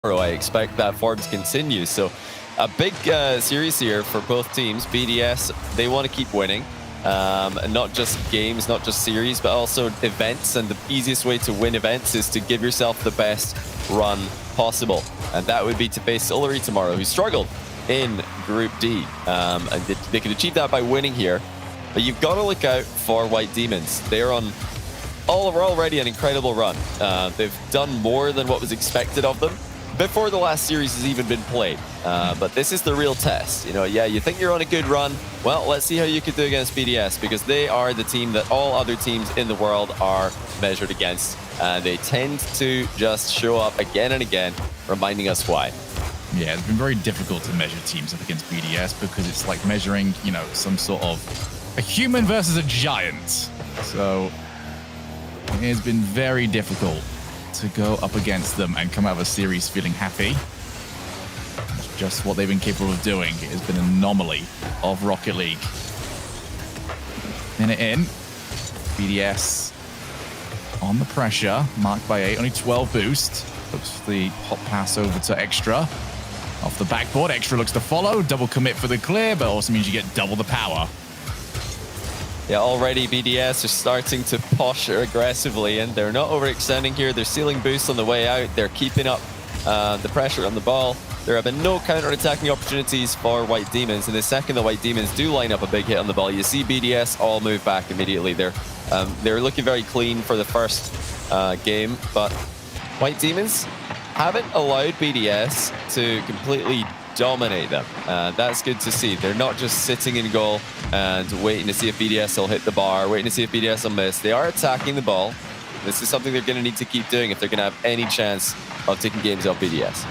I expect that form to continue. So a big series here for both teams. BDS, they want to keep winning. Not just games, not just series, but also events. And the easiest way to win events is to give yourself the best run possible. And that would be to face Ulari tomorrow, who struggled in Group D. And they could achieve that by winning here. But you've got to look out for White Demons. They're on already an incredible run. They've done more than what was expected of them before the last series has even been played. But this is the real test. You know, yeah, you think you're on a good run. Well, let's see how you can do against BDS, because they are the team that all other teams in the world are measured against. And they tend to just show up again and again, reminding us why. Yeah, it's been very difficult to measure teams up against BDS because it's like measuring, you know, some sort of a human versus a giant. So it has been very difficult to go up against them and come out of a series feeling happy. That's just what they've been capable of doing. It has been an anomaly of Rocket League. Minute in, BDS on the pressure, marked by 8, only 12 boost. Looks for the hot pass over to Extra. Off the backboard, Extra looks to follow, double commit for the clear, but also means you get double the power. Yeah, already BDS are starting to push aggressively, and they're not overextending here. They're sealing boosts on the way out. They're keeping up the pressure on the ball. There have been no counter-attacking opportunities for White Demons, and the second the White Demons do line up a big hit on the ball, you see BDS all move back immediately. They're looking very clean for the first game, but White Demons haven't allowed BDS to completely dominate them. That's good to see. They're not just sitting in goal and waiting to see if BDS will hit the bar, waiting to see if BDS will miss. They are attacking the ball. This is something they're going to need to keep doing if they're going to have any chance of taking games off BDS.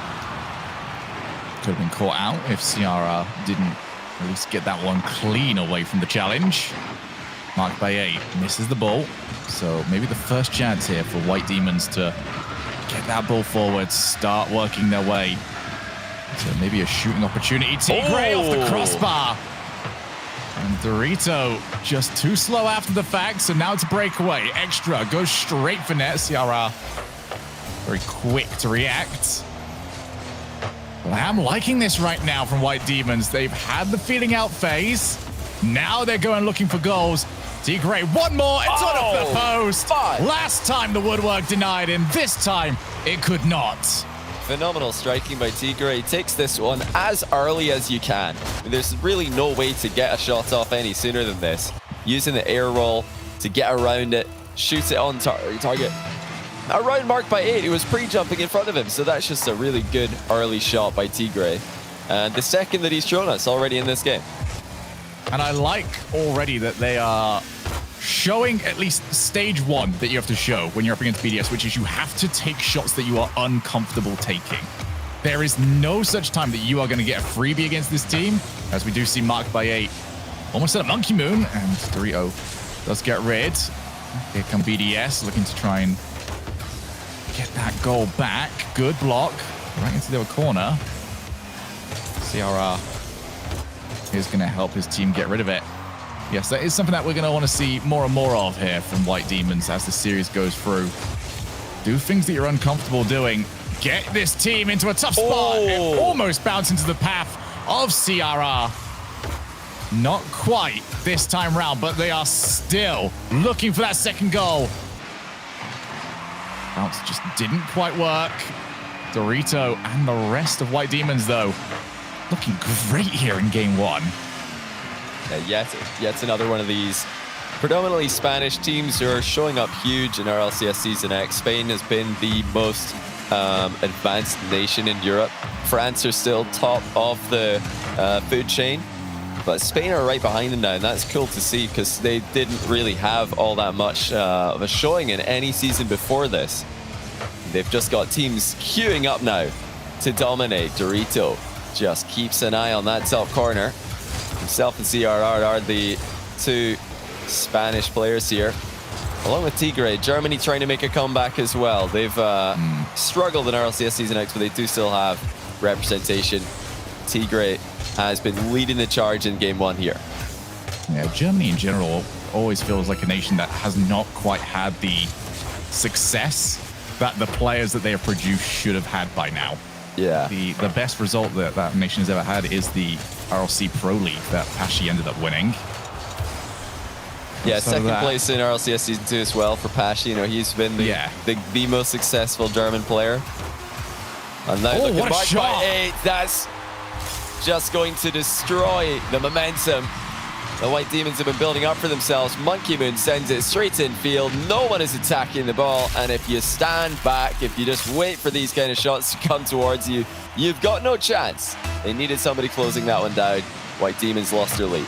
Could have been caught out if Ciara didn't at least get that one clean away from the challenge. Marked by 8, misses the ball. So maybe the first chance here for White Demons to get that ball forward, start working their way. So maybe a shooting opportunity. Tigray off the crossbar. And Dorito just too slow after the fact, so now it's a breakaway. Extra goes straight for net. Ciara very quick to react. Well, I'm liking this right now from White Demons. They've had the feeling out phase. Now they're going looking for goals. Tigray, one more. It's on off the post. Last time the woodwork denied him. This time it could not. Phenomenal striking by Tigray. Takes this one as early as you can. There's really no way to get a shot off any sooner than this. Using the air roll to get around it, shoot it on target. Around marked by 8, he was pre-jumping in front of him, so that's just a really good early shot by Tigray. And the second that he's shown us already in this game. And I like already that they are showing at least stage 1 that you have to show when you're up against BDS, which is you have to take shots that you are uncomfortable taking. There is no such time that you are going to get a freebie against this team, as we do see marked by 8. Almost at a monkey moon, and Dorito does get rid. Here come BDS, looking to try and get that goal back. Good block, right into the corner. Ciara is going to help his team get rid of it. Yes, that is something that we're going to want to see more and more of here from White Demons as the series goes through. Do things that you're uncomfortable doing. Get this team into a tough spot. It almost bounced into the path of Ciara. Not quite this time round, but they are still looking for that second goal. Bounce just didn't quite work. Dorito and the rest of White Demons, though, looking great here in game 1. Yet another one of these predominantly Spanish teams who are showing up huge in RLCS Season X. Spain has been the most advanced nation in Europe. France are still top of the food chain, but Spain are right behind them now, and that's cool to see because they didn't really have all that much of a showing in any season before this. They've just got teams queuing up now to dominate. Dorito just keeps an eye on that top corner. Himself and CRR are the 2 Spanish players here, along with Tigray. Germany trying to make a comeback as well. They've struggled in RLCS Season X, but they do still have representation. Tigray has been leading the charge in game 1 here. Yeah, Germany in general always feels like a nation that has not quite had the success that the players that they have produced should have had by now. Yeah. The best result that that nation has ever had is the RLC Pro League that Pashi ended up winning. Yeah, So second that- place in RLCS Season 2 as well for Pashi. You know, he's been the most successful German player. And now look what at a Mark shot. by 8. That's just going to destroy the momentum the White Demons have been building up for themselves. Monkey Moon sends it straight in field. No one is attacking the ball. And if you stand back, if you just wait for these kind of shots to come towards you, you've got no chance. They needed somebody closing that one down. White Demons lost their lead.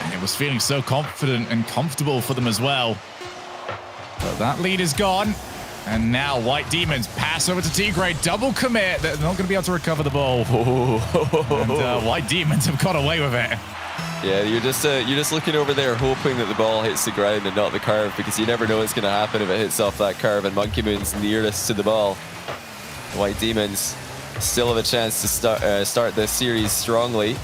And it was feeling so confident and comfortable for them as well. But that lead is gone. And now White Demons pass over to Tigray. Double commit. They're not going to be able to recover the ball. And White Demons have got away with it. Yeah, you're just looking over there hoping that the ball hits the ground and not the curve, because you never know what's going to happen if it hits off that curve, and Monkey Moon's nearest to the ball. White Demons still have a chance to start this series strongly.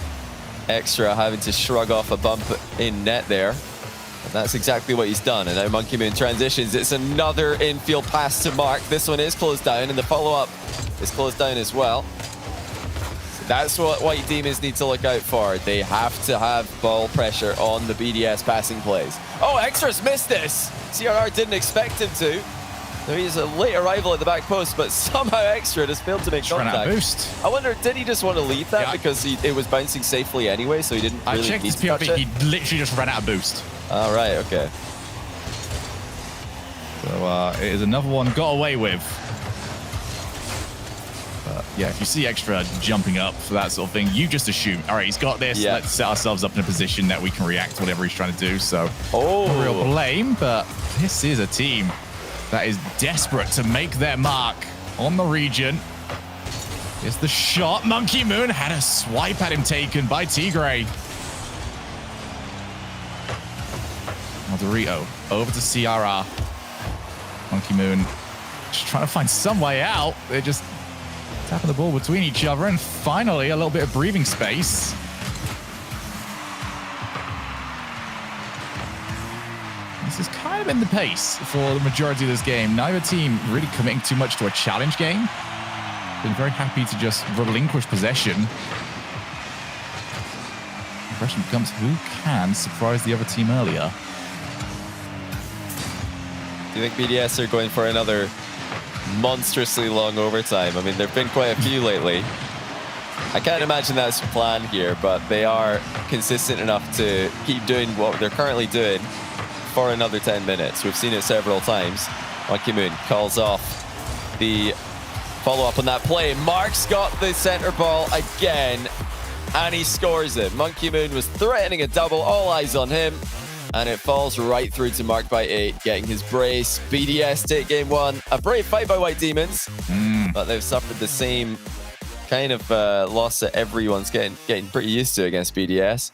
Extra having to shrug off a bump in net there. And that's exactly what he's done. And now Monkey Moon transitions. It's another infield pass to Mark. This one is closed down, and the follow-up is closed down as well. That's what White Demons need to look out for. They have to have ball pressure on the BDS passing plays. Oh, Extra's missed this. CRR didn't expect him to. So he's a late arrival at the back post, but somehow Extra just failed to make Just ran out contact. of boost. I wonder, did he just want to leave that Yeah. because it was bouncing safely anyway, so he didn't I really checked need his to touch POV. it? He literally just ran out of boost. All right, okay. So it is another one got away with. Yeah, if you see Extra jumping up for that sort of thing, you just assume, all right, he's got this. Yeah. Let's set ourselves up in a position that we can react to whatever he's trying to do. So Oh. no real blame, but this is a team that is desperate to make their mark on the region. Here's the shot. Monkey Moon had a swipe at him taken by Tigray. Dorito over to CRR. Monkey Moon just trying to find some way out. They're just tapping the ball between each other, and finally a little bit of breathing space. This has kind of been the pace for the majority of this game. Neither team really committing too much to a challenge game. Been very happy to just relinquish possession. The question becomes, who can surprise the other team earlier? Do you think BDS are going for another monstrously long overtime? I mean, there have been quite a few lately. I can't imagine that's the plan here, but they are consistent enough to keep doing what they're currently doing for another 10 minutes. We've seen it several times. Monkey Moon calls off the follow-up on that play. Mark's got the center ball again, and he scores it. Monkey Moon was threatening a double, all eyes on him, and it falls right through to Mark by 8, getting his brace. BDS take game 1. A brave fight by White Demons, but they've suffered the same kind of loss that everyone's getting pretty used to against BDS.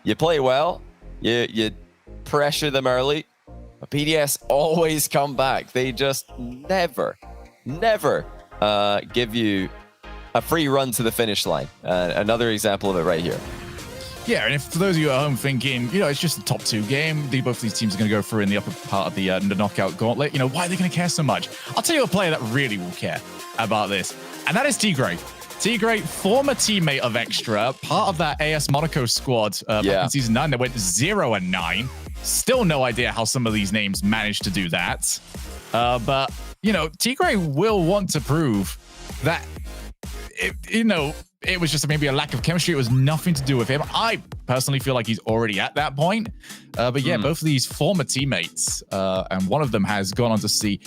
You play well, you pressure them early, but BDS always come back. They just never give you a free run to the finish line. Another example of it right here. Yeah, and if for those of you at home thinking, you know, it's just a top 2 game, both of these teams are going to go through in the upper part of the knockout gauntlet, you know, why are they going to care so much? I'll tell you a player that really will care about this, and that is Tigray. Tigray, former teammate of Extra, part of that AS Monaco squad back in Season 9 that went 0-9. Still no idea how some of these names managed to do that. But, you know, Tigray will want to prove that, it was just maybe a lack of chemistry. It was nothing to do with him. I personally feel like he's already at that point. But yeah, both of these former teammates, and one of them has gone on to see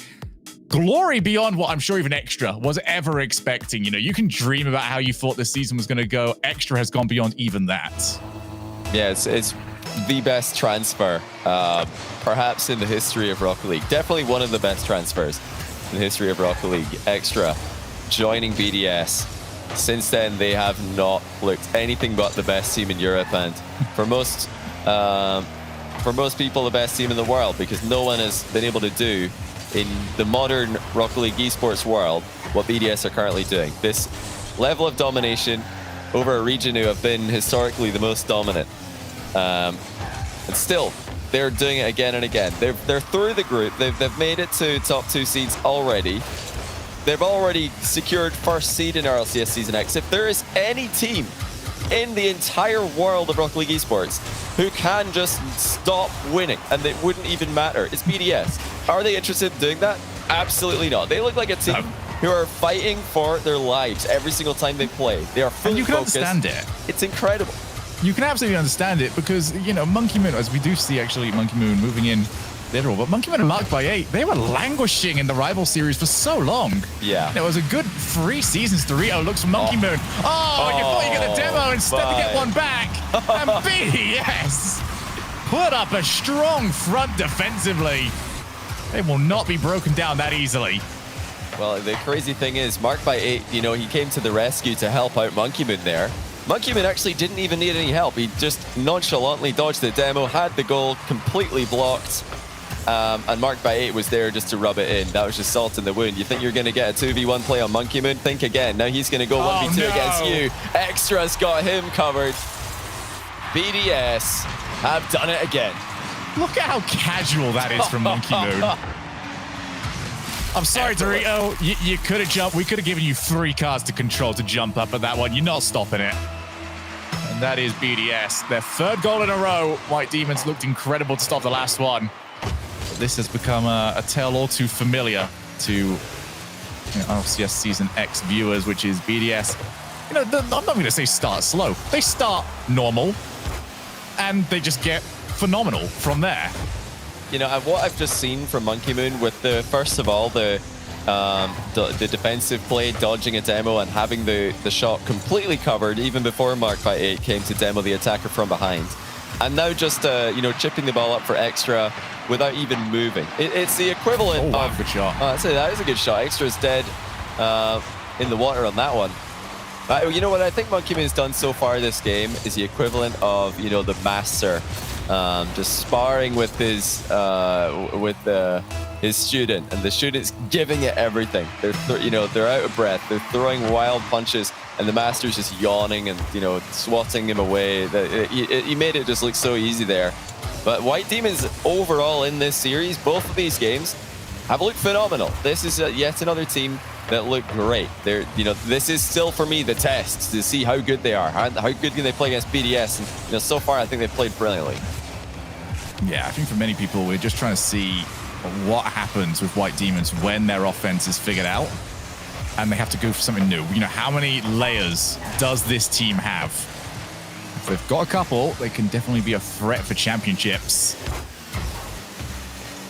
glory beyond what I'm sure even Extra was ever expecting. You know, you can dream about how you thought this season was going to go. Extra has gone beyond even that. Yeah, it's the best transfer, perhaps in the history of Rocket League. Definitely one of the best transfers in the history of Rocket League. Extra joining BDS. Since then, they have not looked anything but the best team in Europe, and for most people, the best team in the world, because no one has been able to do in the modern Rocket League esports world what BDS are currently doing. This level of domination over a region who have been historically the most dominant. And still, they're doing it again and again. They're through the group. They've made it to top 2 seeds already. they've already secured first seed in RLCS Season X. If there is any team in the entire world of Rocket League esports who can just stop winning and it wouldn't even matter, it's BDS. Are they interested in doing that? Absolutely not. They look like a team who are fighting for their lives every single time they play. They are fully focused. And you can understand it. It's incredible. You can absolutely understand it because, you know, Monkey Moon, as we do see actually Monkey Moon moving in literal, but Monkey Moon and Marked by 8, they were languishing in the rival series for so long. Yeah. And it was a good 3 seasons. Dorito looks for Monkey Moon. Oh, and you thought you got a demo instead to get one back. And BDS put up a strong front defensively. They will not be broken down that easily. Well, the crazy thing is, Marked by 8, you know, he came to the rescue to help out Monkey Moon there. Monkey Moon actually didn't even need any help. He just nonchalantly dodged the demo, had the goal completely blocked, and Marked by 8 was there just to rub it in. That was just salt in the wound. You think you're going to get a 2v1 play on Monkey Moon? Think again. Now he's going to go 1v2 against you. Extra's got him covered. BDS have done it again. Look at how casual that is from Monkey Moon. I'm sorry, Dorito. You could have jumped. We could have given you 3 cards to control to jump up at that one. You're not stopping it. And that is BDS. Their 3rd goal in a row. White Demons looked incredible to stop the last one. But this has become a tale all too familiar to RLCS Season X viewers, which is BDS. You know, I'm not going to say start slow. They start normal, and they just get phenomenal from there. You know, what I've just seen from Monkey Moon with the, first of all, the defensive play, dodging a demo and having the shot completely covered even before Marked by 8 came to demo the attacker from behind. And now just, you know, chipping the ball up for Extra without even moving. It's the equivalent of... good shot. I'd say that is a good shot. Extra's dead in the water on that one. You know what I think Monkey Moon's done so far this game is the equivalent of, you know, the master just sparring with his student, and the student's giving it everything. They're you know, they're out of breath. They're throwing wild punches, and the master's just yawning and, you know, swatting him away. He made it just look so easy there. But White Demons overall in this series, both of these games, have looked phenomenal. This is yet another team that look great. They're, you know, this is still for me the test to see how good they are. How good can they play against BDS? And, you know, so far I think they've played brilliantly. Yeah, I think for many people, we're just trying to see what happens with White Demons when their offense is figured out and they have to go for something new. You know, how many layers does this team have? If they've got a couple, they can definitely be a threat for championships.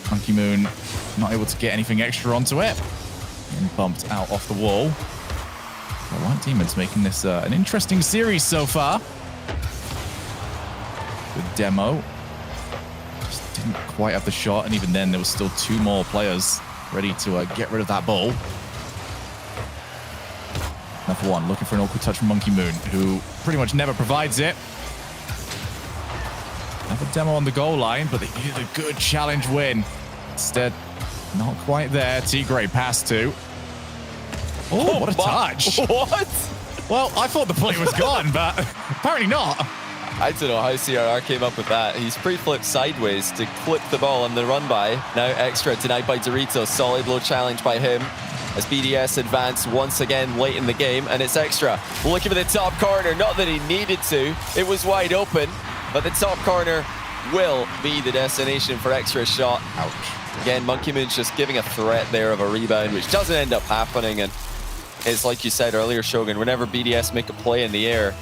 Monkey Moon not able to get anything extra onto it. And bumped out off the wall. The White Demons making this an interesting series so far. The demo just didn't quite have the shot, and even then there was still 2 more players ready to get rid of that ball. Another one looking for an awkward touch from Monkey Moon, who pretty much never provides it. Another demo on the goal line, but they needed a good challenge win. Instead, not quite there. T-Gray pass to. Oh, what a touch. What? Well, I thought the play was gone, but apparently not. I don't know how CRR came up with that. He's pre-flipped sideways to clip the ball on the run by. Now Extra denied by Dorito. Solid low challenge by him as BDS advance once again late in the game. And it's Extra looking for the top corner. Not that he needed to. It was wide open. But the top corner will be the destination for Extra's shot. Ouch. Again, Monkey Moon's just giving a threat there of a rebound, which doesn't end up happening. And it's like you said earlier, Shogun, whenever BDS make a play in the air,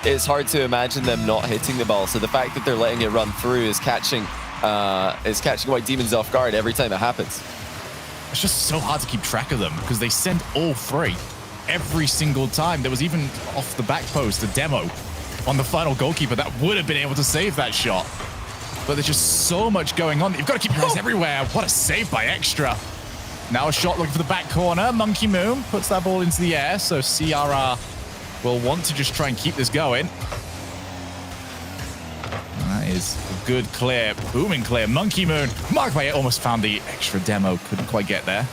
it's hard to imagine them not hitting the ball. So the fact that they're letting it run through is catching White Demons off guard every time it happens. It's just so hard to keep track of them because they send all 3 every single time. There was even off the back post a demo on the final goalkeeper that would have been able to save that shot. But there's just so much going on. You've got to keep your eyes everywhere. What a save by Extra. Now a shot looking for the back corner. Monkey Moon puts that ball into the air, so CRR will want to just try and keep this going. That is a good clear, booming clear. Monkey Moon, Marked by 8 almost found the Extra demo, couldn't quite get there.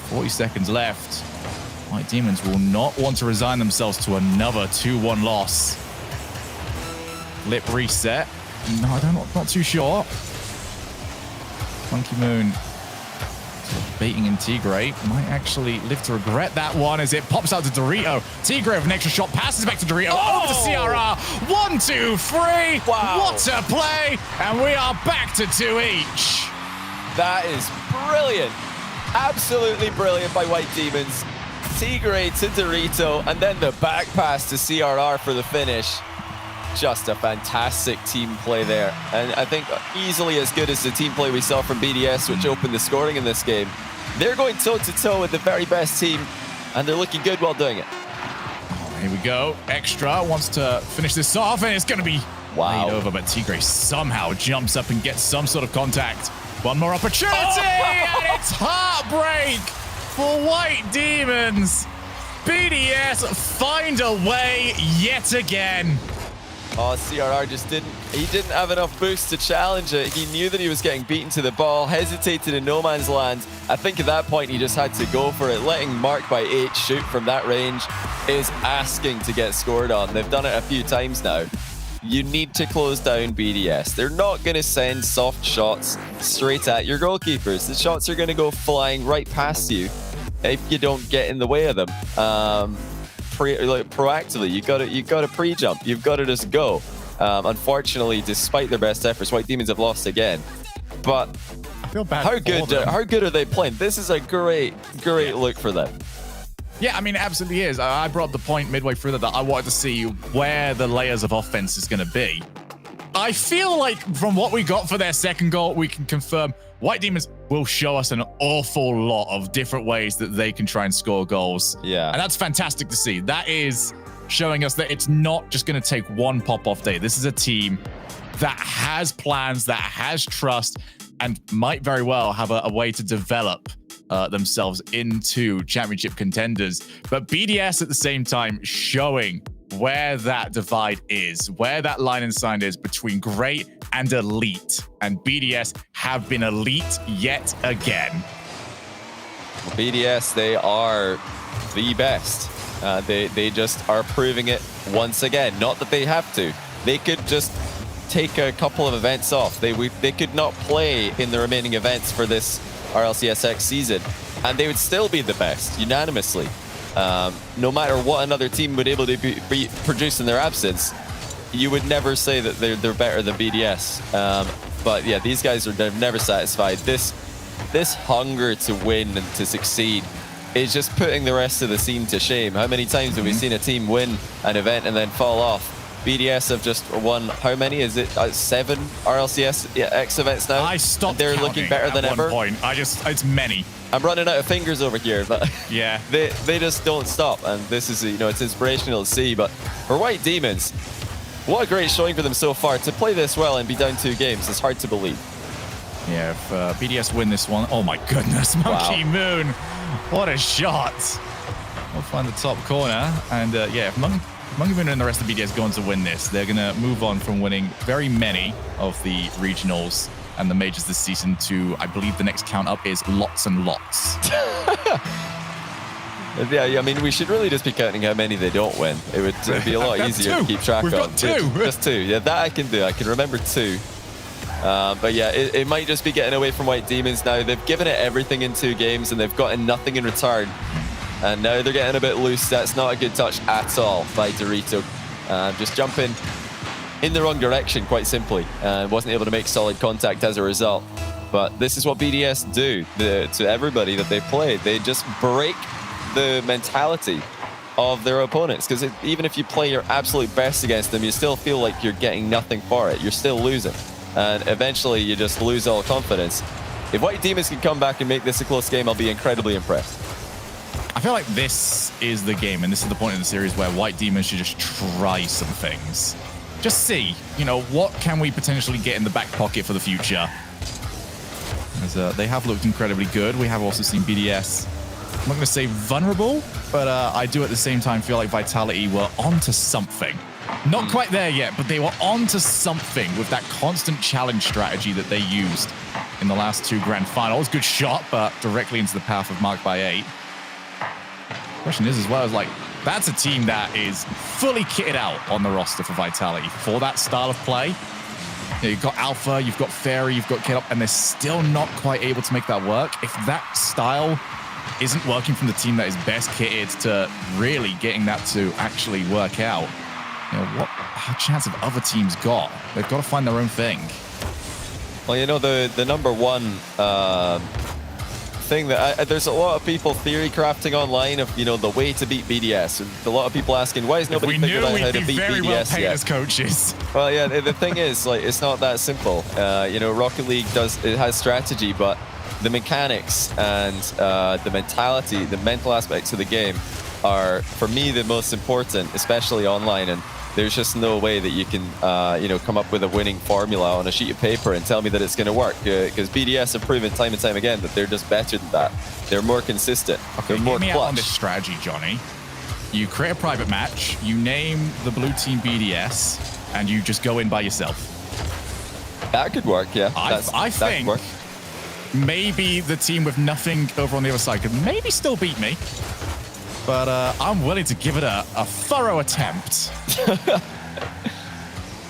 40 seconds left. White Demons will not want to resign themselves to another 2-1 loss. Lip reset. No, I don't, not too sure. Monkey Moon baiting in Tigray. Might actually live to regret that one as it pops out to Dorito. Tigray with an extra shot, passes back to Dorito. Over to CRR. 1, 2, 3. Wow. What a play. And we are back to 2 each. That is brilliant. Absolutely brilliant by White Demons. Tigray to Dorito, and then the back pass to CRR for the finish. Just a fantastic team play there. And I think easily as good as the team play we saw from BDS, which opened the scoring in this game. They're going toe-to-toe with the very best team, and they're looking good while doing it. Oh, here we go. Extra wants to finish this off, and it's going to be laid over, but Tigray somehow jumps up and gets some sort of contact. One more opportunity, and it's heartbreak for White Demons. BDS find a way yet again. Oh, CRR just didn't have enough boost to challenge it. He knew that he was getting beaten to the ball, hesitated in no man's land. I think at that point he just had to go for it. Letting Mark by 8 shoot from that range is asking to get scored on. They've done it a few times now. You need to close down BDS. They're not going to send soft shots straight at your goalkeepers. The shots are going to go flying right past you if you don't get in the way of them. Proactively, you got to pre-jump. You've got to just go. Unfortunately, despite their best efforts, White Demons have lost again. But I feel bad. How good are they playing? This is a great look for them. Yeah, I mean, it absolutely is. I brought up the point midway through that I wanted to see where the layers of offense is going to be. I feel like from what we got for their second goal, we can confirm White Demons will show us an awful lot of different ways that they can try and score goals. Yeah. And that's fantastic to see. That is showing us that it's not just going to take one pop-off day. This is a team that has plans, that has trust, and might very well have a way to develop themselves into championship contenders. But BDS at the same time showing where that divide is, where that line in sand is between great and elite. And BDS have been elite yet again. BDS, they are the best. They just are proving it once again. Not that they have to. They could just take a couple of events off. They could not play in the remaining events for this RLCSX season, and they would still be the best unanimously. No matter what another team would able to be produce in their absence, you would never say that they're better than BDS. But yeah, these guys they're never satisfied. This hunger to win and to succeed is just putting the rest of the scene to shame. How many times have we seen a team win an event and then fall off? BDS have just won, how many? Is it 7 RLCS X events now? I stopped They're looking better than ever. Point. It's many. I'm running out of fingers over here, but yeah, they just don't stop, and this is, it's inspirational to see. But for White Demons, what a great showing for them so far. To play this well and be down 2 games, it's hard to believe. Yeah, if BDS win this one, oh my goodness, Monkey Moon, what a shot! We'll find the top corner, and yeah, if Monkey Moon and the rest of BDS go on to win this, they're going to move on from winning very many of the regionals and the majors this season to, I believe the next count up is lots and lots. Yeah, I mean, we should really just be counting how many they don't win. It would be a lot easier to keep track of. We've got 2. Just 2. Yeah, that I can do. I can remember 2. But yeah, it might just be getting away from White Demons now. They've given it everything in 2 games, and they've gotten nothing in return. And now they're getting a bit loose. That's not a good touch at all by Dorito. Just jumping in the wrong direction, quite simply. And wasn't able to make solid contact as a result. But this is what BDS do to everybody that they play. They just break the mentality of their opponents. Because even if you play your absolute best against them, you still feel like you're getting nothing for it. You're still losing. And eventually you just lose all confidence. If White Demons can come back and make this a close game, I'll be incredibly impressed. I feel like this is the game, and this is the point in the series where White Demons should just try some things. Just see, what can we potentially get in the back pocket for the future? As they have looked incredibly good. We have also seen BDS, I'm not going to say vulnerable, but I do at the same time feel like Vitality were onto something. Not quite there yet, but they were onto something with that constant challenge strategy that they used in the last 2 grand finals. Good shot, but directly into the path of Mark by 8. Question is as well, that's a team that is fully kitted out on the roster for Vitality for that style of play. You've got Alpha, you've got Fairy, you've got K-Up, and they're still not quite able to make that work. If that style isn't working from the team that is best kitted to really getting that to actually work out, what chance have other teams got? They've got to find their own thing. Well, the number one thing that there's a lot of people theory crafting online of the way to beat BDS. And a lot of people asking, why is nobody figured out how to beat BDS well paid yet? As coaches. Well, yeah, the thing is, it's not that simple. Rocket League has strategy, but the mechanics and the mentality, the mental aspects of the game are, for me, the most important, especially online. And there's just no way that you can, come up with a winning formula on a sheet of paper and tell me that it's going to work. Because BDS have proven time and time again that they're just better than that. They're more consistent. Okay, they're more clutch. clutch. Out on this strategy, Johnny. You create a private match, you name the blue team BDS, and you just go in by yourself. That could work, yeah. I think maybe the team with nothing over on the other side could maybe still beat me. But I'm willing to give it a thorough attempt.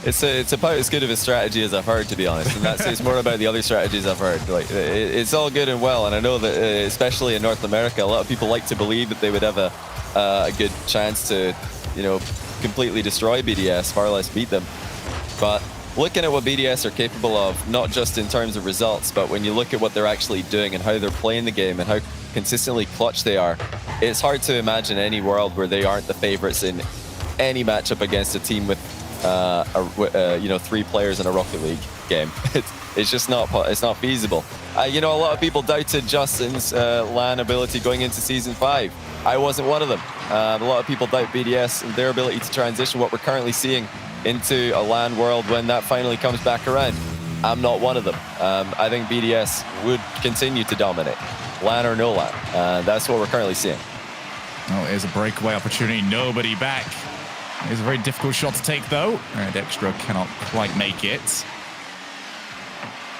It's about as good of a strategy as I've heard, to be honest. And that says more about the other strategies I've heard. It's all good and well, and I know that especially in North America, a lot of people like to believe that they would have a good chance to, completely destroy BDS, far less beat them. But looking at what BDS are capable of, not just in terms of results, but when you look at what they're actually doing and how they're playing the game and how consistently clutch they are, it's hard to imagine any world where they aren't the favorites in any matchup against a team with 3 players in a Rocket League game. It's just not feasible. A lot of people doubted Justin's LAN ability going into Season 5. I wasn't one of them. A lot of people doubt BDS and their ability to transition what we're currently seeing into a LAN world when that finally comes back around. I'm not one of them. I think BDS would continue to dominate, LAN or no LAN. That's what we're currently seeing. Oh, here's a breakaway opportunity. Nobody back. It's a very difficult shot to take, though. And Extra cannot quite make it.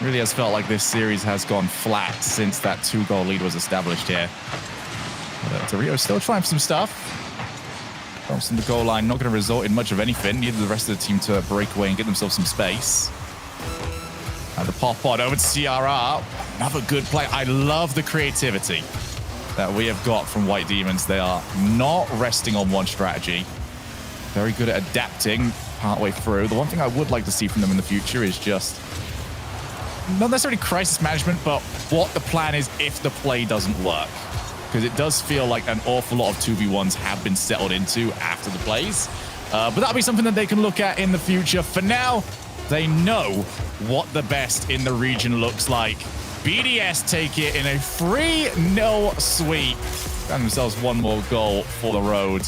Really has felt like this series has gone flat since that 2-goal lead was established here. But Torio's still trying some stuff. Crossing the goal line, not going to result in much of anything. Neither the rest of the team to break away and get themselves some space. And the pop on over to CRR. Another good play. I love the creativity that we have got from White Demons. They are not resting on one strategy. Very good at adapting partway through. The one thing I would like to see from them in the future is just not necessarily crisis management, but what the plan is if the play doesn't work. Because it does feel like an awful lot of 2v1s have been settled into after the plays. But that'll be something that they can look at in the future. For now, they know what the best in the region looks like. BDS take it in a 3-0 sweep. Found themselves one more goal for the road.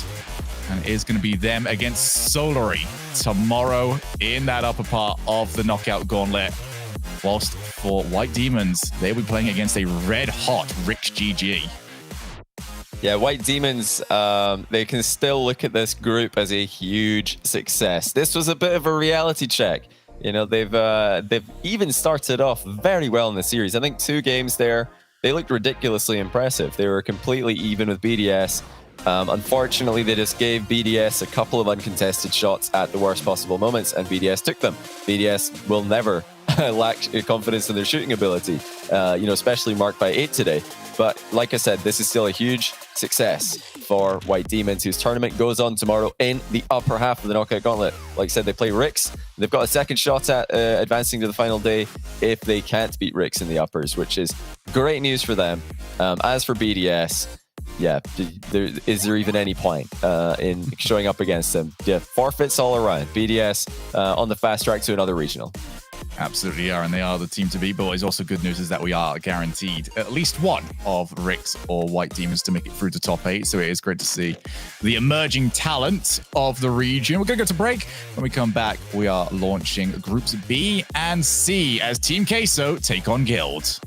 And it is going to be them against Solary tomorrow in that upper part of the knockout gauntlet. Whilst for White Demons, they'll be playing against a red-hot Rich GG. Yeah, White Demons, they can still look at this group as a huge success. This was a bit of a reality check. They've even started off very well in the series. I think 2 games there, they looked ridiculously impressive. They were completely even with BDS. Unfortunately, they just gave BDS a couple of uncontested shots at the worst possible moments, and BDS took them. BDS will never lack confidence in their shooting ability, especially marked by 8 today. But like I said, this is still a huge success for White Demons, whose tournament goes on tomorrow in the upper half of the knockout gauntlet. Like I said, they play Rix. They've got a second shot at advancing to the final day if they can't beat Rix in the uppers, which is great news for them. As for BDS, yeah, is there even any point in showing up against them? Yeah, forfeits all around. BDS on the fast track to another regional. Absolutely are, and they are the team to beat. But what is also good news is that we are guaranteed at least one of Rix or White Demons to make it through to top 8. So it is great to see the emerging talent of the region. We're going to go to break. When we come back, we are launching Groups B and C as Team Queso take on Guild.